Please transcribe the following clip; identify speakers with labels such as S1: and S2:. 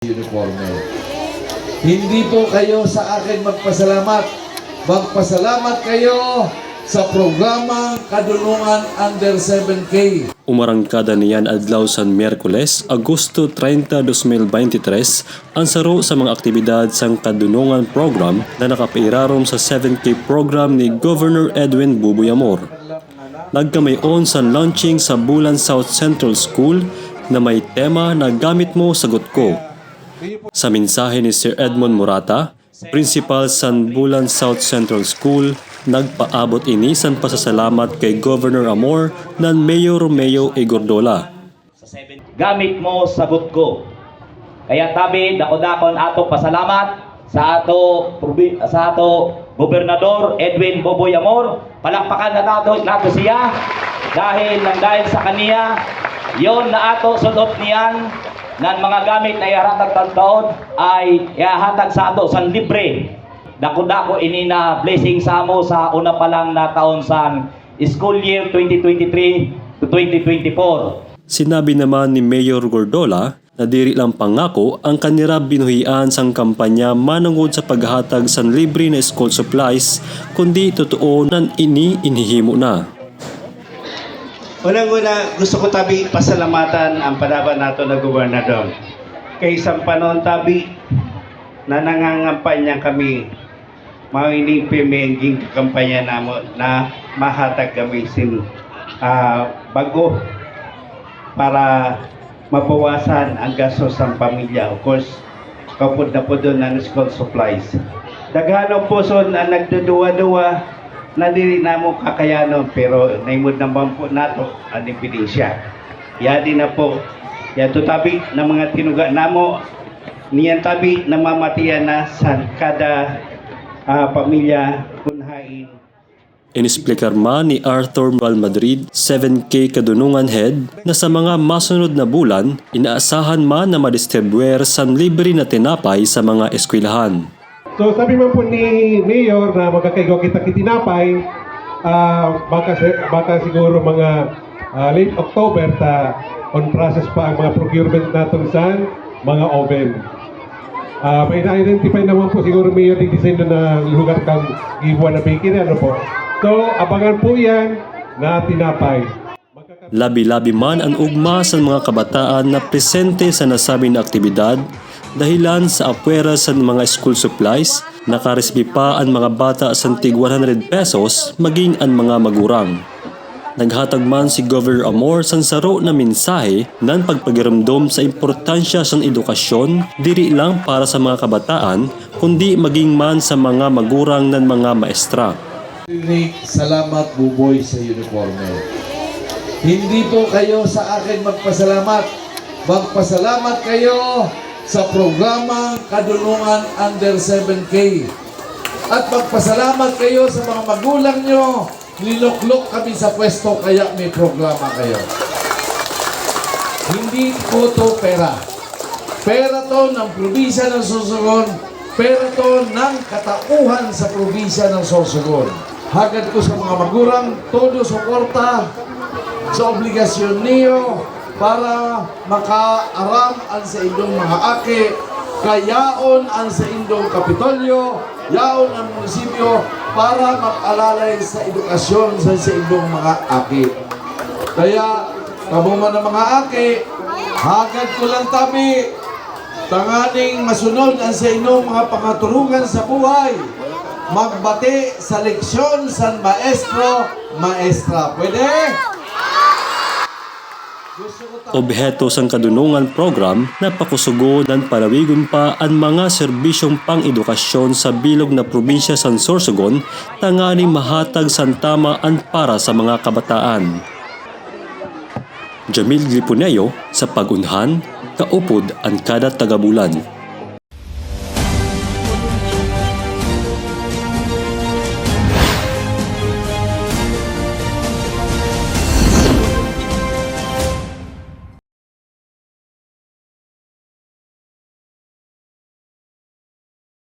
S1: uniforme. Hindi po kayo sa akin magpasalamat. Magpasalamat kayo sa programang Kadunungan Under 7K.
S2: Umarangkada niyan adlaw San Miyerkules, Agosto 30, 2023 ang saro sa mga aktibidad sang Kadunungan Program na nakapairarom sa 7K program ni Governor Edwin Buboy Amor. Nagkamayon sa launching sa Bulan South Central School na may tema na Gamit Mo, Sagot Ko. Sa mensahe ni Sir Edmond Morata, Principal sa Bulan South Central School, nagpaabot ini san pasasalamat kay Governor Amor nan Mayor Romeo A. Gordola.
S3: Gamit mo, sagot ko. Kaya tabi, dako-dakon ato pasalamat sa ato Gobernador Edwin Buboy Amor. Palakpakan na nato siya dahil sa kaniya yon na ato sudot niyan nan mga gamit na ihatag taon ay ihatag sa ato san libre. Dako-dako ini na blessing sa amo sa una pa lang na taon sa school year 2023 to 2024.
S2: Sinabi naman ni Mayor Gordola na diri lang pangako ang kanira binuhian sang kampanya manungod sa paghatag san libre na school supplies, kundi totoo nan inihimo na.
S4: Unang-una, gusto ko tabi pasalamatan ang panaban nato na gobernador. Kay isang panon tabi na nangangampanya kami, mawining pimenging kampanya namo na mahatag kami sin bago para mabawasan ang gastos ng pamilya. Of course, kapod na po doon ng school supplies. Daghano po so na nagduduwa-duwa na dili namo kakayanon, pero naimod naman po nato ang ebidensya. Yadi na po, yato tabi ng mga tinuga namo, niyan tabi na mamatiyan na sa kada pamilya kunhain.
S2: Inisplikar man ni Arthur Valmadrid, 7K Kadunungan Head, na sa mga masunod na bulan, inaasahan man na madistribuer san libre na tinapay sa mga eskwelahan.
S5: So sabi man po ni Mayor na magkakaigaw kita kitinapay, baka siguro mga late October on process pa ang mga procurement natin sa mga oven. May na-identify naman po siguro Mayor yung design na lugar kang ibuan na bakery, ano po. So abangan po yan na tinapay.
S2: Labi-labi man ang ugma sa mga kabataan na presente sa nasabing na aktibidad. Dahilan sa apwera sa mga school supplies, nakaresbi pa ang mga bata sa tig 100 pesos maging ang mga magurang. Naghatag man si Governor Amor sa saro na mensahe ng pagpagiramdom sa importansya sa edukasyon, diri lang para sa mga kabataan, kundi maging man sa mga magurang ng mga maestra.
S1: Salamat Buboy sa uniforme. Hindi po kayo sa akin magpasalamat. Magpasalamat kayo sa programang Kadunungan Under 7K. At magpasalamat kayo sa mga magulang nyo. Niluklok kami sa pwesto kaya may programa kayo. Hindi po to pera. Pera to ng probinsya ng Sorsogon. Pera to ng katauhan sa probinsya ng Sorsogon. Hagad ko sa mga magurang, todo suporta sa obligasyon niyo para makaaram ang sa indong mga aki, kayaon ang sa indong kapitolyo, yaon ang munisipyo para mag-alalay sa edukasyon sa indong mga aki. Kaya, kabuman ng mga aki, hagad ko lang tabi, tanganing masunod ang sa indong mga pangaturungan sa buhay, magbati sa leksyon sa maestro, maestra. Pwede?
S2: Obheto sang Kadunungan Program na pakusugo ng palawigon pa ang mga serbisyong pang-edukasyon sa bilog na probinsya sa Sorsogon, tanganing mahatag san tamaan para sa mga kabataan. Jamil Glipuneo sa Pagunhan, kaupod ang kada tagabulan.